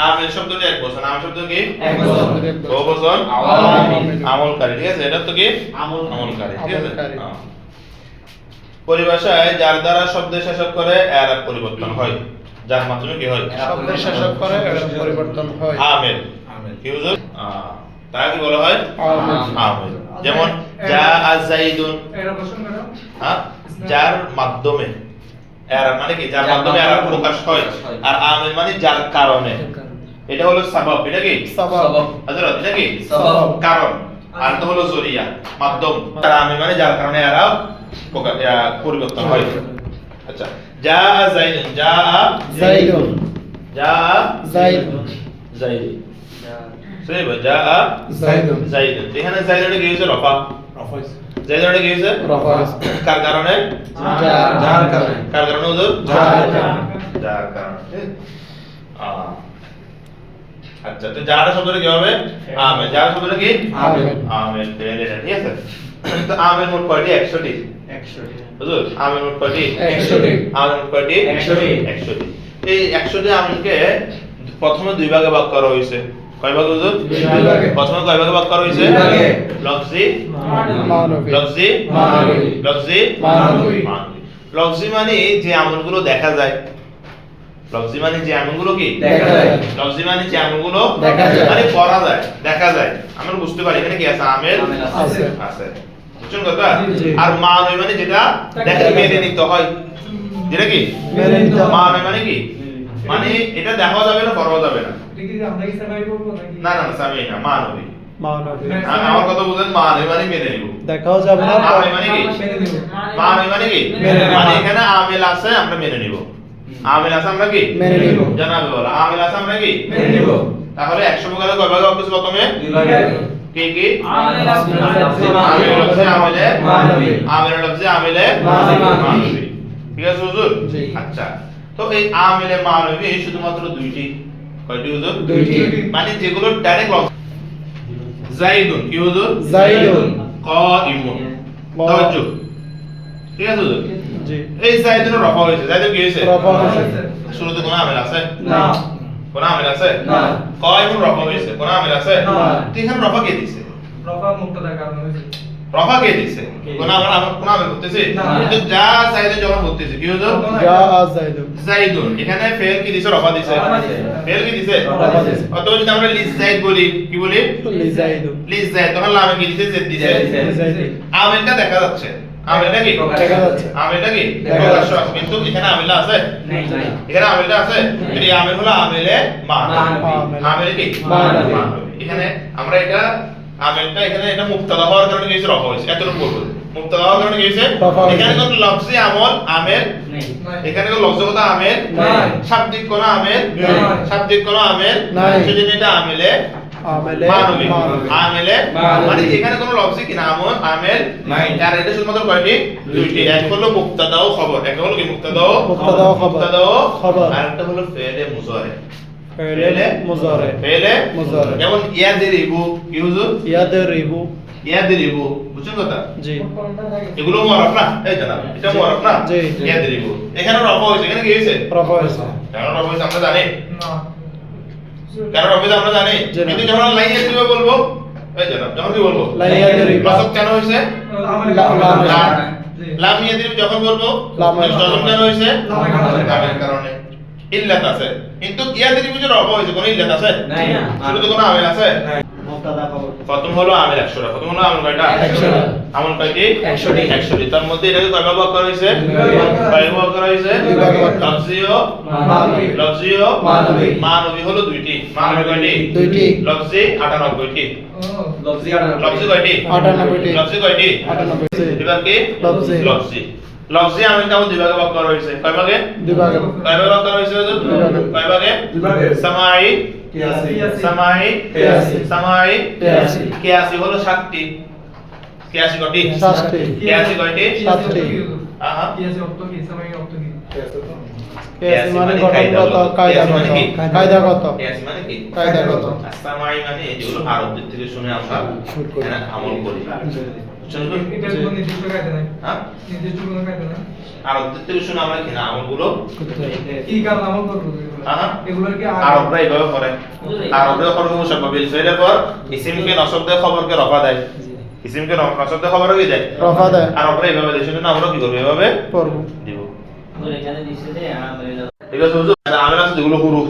আমিল শব্দটি এক বচন, আমিল শব্দ কি এক বচন, বহু বচন আমিল। আমলকারী, ঠিক আছে, এটা তো কি আমলকারী, ঠিক আছে। আমলকারী। পরিভাষায় যার দ্বারা শব্দের শেষক করে এরাব পরিবর্তন হয়, যার মাধ্যমে কি হয় শব্দের শেষক করে এর পরিবর্তন হয়। আমিল, কি হুজুর? তাকে কি বলা হয় আমিল। আমিল। যেমন যা যাইদুন, হ্যাঁ, যার মাধ্যমে এরাব মানে কি, যার মাধ্যমে এরাব প্রকাশ হয়, আর আমিল মানে যার কারণে। এটা হলো সাবাব, এটা কি সাবাব। হযরত, এটা কি সাবাব। কারণ, আর তো হলো জরিয়া, মাধ্যম। আর আমিল মানে যার কারণে এরাব পরিবর্তন হয়। আচ্ছা, যা যাইদুন, যা যাইদুন, যা যাইদুন, যাইদ, সহিহ, যা যাইদুন। যাইদুন। এখানে যাইদুনটা কি হয়েছে? রফা। যাইদুনটা কি হয়েছে? রফা। কার কারণে? যার কারণে। কার কারণে হুজুর? যার কারণে। যার কারণে। আচ্ছা, তো যার শব্দটা কি হবে? আমিল। যার শব্দটা কি? আমিল। আমিল, এটা ঠিক আছে। তো আমিল মোট কয়টি? 100টি। হুজুর, আমিল মোট কয়টি? 100টি। আমিল মোট কয়টি? 100টি। 100টি। এই 100টি আমিলকে প্রথমে দুই ভাগে ভাগ করা হয়েছে। কয় ভাগে হুজুর? দুই ভাগে। প্রথমে কয় ভাগে ভাগ করা হয়েছে? দুই ভাগে। লফজি, মানবী। লফজি, মানবী। লফজি, মানবী। মানবী। লফজি মানে যে আমলগুলো দেখা যায়। লফজি মানে যে আমলগুলো কি দেখা যায়। লফজি মানে যে আমলগুলো দেখা যায়। মানে পড়া যায়, দেখা যায়, আমরা বুঝতে পারি এখানে কি আছে, আমেল আছে। আছে। বুঝছেন কথা? জি। আর মানবী মানে যেটা দেখে মেনে নিতে হয়, যেটা কি মেনে নিতে হয়। মানবী মানে কি, মানে এটা দেখা যাবে না, পড়া যাবে না। না না, সামি না, মানবী। মানবী। আমার কথা বুঝেন, মানবী মানে মেনে নিব। দেখাও যাবে না। মানবী মানে কি? মানবী মানে কি? মেনে নেব। মানে এখানে আমেল আছে, আমরা মেনে নিব। আমেল আছে, আমরা কি মেনে নিব। জানাবে বলা, আমেল আছে, আমরা কি মেনে নিব। তাহলে 100 প্রকারে কয় ভাগে ভাগ করছে? প্রথমে কি কি? আমিল আছে, আমিল লফজে আমিলে মানবী। আমিল লফজে আমিলে মানবী। ঠিক আছে হুজুর? জি। আচ্ছা, তো এই আমিলে মানবী শুধুমাত্র দুইটি। কয়টি হুজুর? দুইটি। মানে যেগুলো ডাইরেক্ট লফজ। যাইদুন, কি হুজুর? যাইদুন। কাইমুন। তাওয়াজ্জু। ঠিক আছে হুজুর? জি। এই যাইদুনের রফা হয়েছে। যাইদুন কি হয়েছে? রফা হয়েছে। শুরুতে কোনো আমিল আছে? না। কোন আমিল আছে? না। কাইমুন রফা হয়েছে, কোন আমিল আছে? না। তো এখানে রফা কে দিছে? রফা কে দিছে? কোন আমিল করতেছে? না। কিন্তু যা যাইদুন যখন করতেছে কি হুজুর? যা যাইদুন। যাইদুন। এখানে ফেল কি দিছে? রফা দিছে। রফা দিছে। ফেল কি দিছে? রফা দিছে। অতএব যদি আমরা লিজ যাইদ বলি, কি বলি? লিজাইদুন। লিজ যাইদ, তখন লামে কি দিছে? জেদ দিছে। লিজাইদুন। আমিলটা দেখা যাচ্ছে। আমিলটা কি? দেখা যাচ্ছে। আমিলটা কি? দেখা প্রকাশ্য যাচ্ছে। আছে, কিন্তু এখানে আমিলটা আছে? নাই। এখানে আমিলটা আছে? এই আমিল হলো আমিলে মানবী। মানবী। আমিলে কি? মানবী। এখানে আমরা এটা আমিলটা এখানে এটা মুবতাদা হওয়ার কারণে কি হয়েছে? রফা হয়েছে। এতটুকু বলবো। মুবতাদা হওয়ার কারণে কি হয়েছে? রফা হয়েছে। এখানে কোন লফজি আমল আমিল, এখানে কোন লফজগত আমিল নাই। শাব্দিক কোন আমিল নাই। শাব্দিক কোন আমিল নাই। সেজন্য এটা আমিলে আমিলে মানবী। মানবী। আমিলে মানবী। মানে এখানে কোন লফজি কি নাম আমিল নাই, আর এটা শুধুমাত্র কয়টি? দুইটি। এক হলো মুবতাদা ও খবর। এক হলো কি? মুবতাদা ও মুবতাদা ও খবর। মুবতাদা ও খবর। আর একটা হলো ফেলে মুজারে। ফেলে মুজারে। ফেলে মুজারে। যেমন ইয়াদরিবু, কি হুজুর? ইয়াদরিবু। ইয়াদরিবু, বুঝছেন কথা? জি। এগুলো মুআরাফ না? এই জানাব, এটা মুআরাফ না? জি। ইয়াদরিবু। এখানে রফা হয়েছে, এখানে কি হয়েছে? রফা হয়েছে। কেন রফা হয়েছে আমরা জানি? কেন রফা হয়েছে আমরা জানি? জি না। কিন্তু যখন লা ইয়াদরিবু বলবো, এই জানাব, যখন কি বলবো? লা ইয়াদরিবু। মাসক কেন হয়েছে? লাম। লাম ইয়াদরিবু যখন বলবো, লামের যখন কেন হয়েছে? লামের লামের কারণে। ইল্লাত আছে। কিন্তু ইয়াদরিবু যে রফা হয়েছে, কোনো ইল্লাত আছে? নাই। শুরুতে কোনো আমিল আছে? মুবতাদা খবর। প্রথম হলো আমিল 100টা। প্রথম হলো আমল কয়টা? 100টা। আমল কয়টি? 100টি। 100টি। তার মধ্যে এটাকে কয় ভাগ করা হয়েছে? দুই ভাগে ভাগ করা কয় ভাগ করা হয়েছে? দুই ভাগে ভাগ করা। লফজিও মানবী। লফজিও মানবী। মানবী হলো দুইটি। মানবী কয়টি? দুইটি। লফজি 98টি। লফজি লফজি কয়টি? 98টি। লফজি কয়টি? 98টি। এবার কি? লফজি। লফজি। লফজি আমিল কেমন দুই ভাগে ভাগ করা হয়েছে? কয় ভাগে? দুই ভাগে। কয় ভাগে ভাগ করা হয়েছে? দুই ভাগে। কয় ভাগে? দুই ভাগে। সামাই কিয়াসি। সামাই কিয়াসি। সামাই কিয়াসি। কিয়াসি হলো 7টি। কিয়াসি কয়টি? 7টি। কিয়াসি কয়টি? 7টি। আহা। কিয়াসি মানে কায়দা গঠনগত, বলতো। কিয়াসি মানে কি? কায়দাগত। কিয়াসি মানে কি? কায়দাগত। সামাই মানে যেগুলো আরবদের থেকে শুনে আমরা শুট করি। এখানে আমল করি। এটা কোনো নির্দিষ্ট কায়দা নাই। হ্যাঁ নির্দিষ্ট কোনো কায়দা নাই। আরবদের থেকে শুনে আমরা কি না আমলগুলো কি কারণ আমল করবো হ্যাঁ এগুলোর কি আরবরা এইভাবে করে আরবরা হরফ মুশাব্বাহ ফেলের পর ইসিমকে নসব দিয়ে খবরকে রফা দেয় ইসিমকে নসব দিয়ে খবর কি দেয় রফা দেয় আরবরা এইভাবে দেয় শুনে আমরা কি করব এইভাবে পড়ব দিব এখানে দিছে যে আমেলা ঠিক আছে বুঝছো আমেল আছে যেগুলো হুরুফ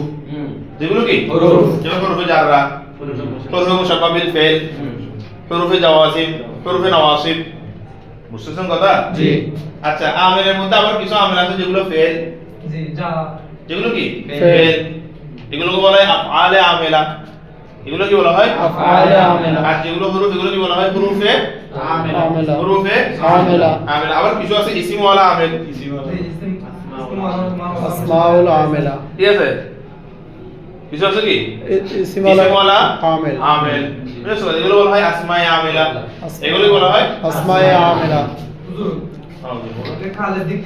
যেগুলো কি হুরুফ। যেমন হরফে জাররা হরফে মুশাব্বাহ বিল ফেল হরফে জাওয়াসিম হরফে নওয়াসিব বুঝছেন কথা জি আচ্ছা আমেলের মধ্যে আবার কিছু আমেল আছে যেগুলো ফেল জি যা যেগুলো কি ফেল। ফেল এগুলোকে বলা হয় আফআলে আমেলা এগুলো কি বলা হয় আফআলে আমেলা। আর যেগুলো হুরুফ এগুলো কি বলা হয় হুরুফে আমেলা হুরুফে আমেলা আমেলা আবার কিছু আছে ইসিম ওয়ালা আমেল আসমাউল আমেলা ঠিক আছে কিছু আছে কি ইসম ইসিম ওয়ালা আমেল আমেল বুঝছো এগুলো বলা হয় আসমায়ে আমেলা এগুলো বলা হয় আসমায়ে আমেলা হুজুর হ্যাঁ, জি, বলো। খালের দিক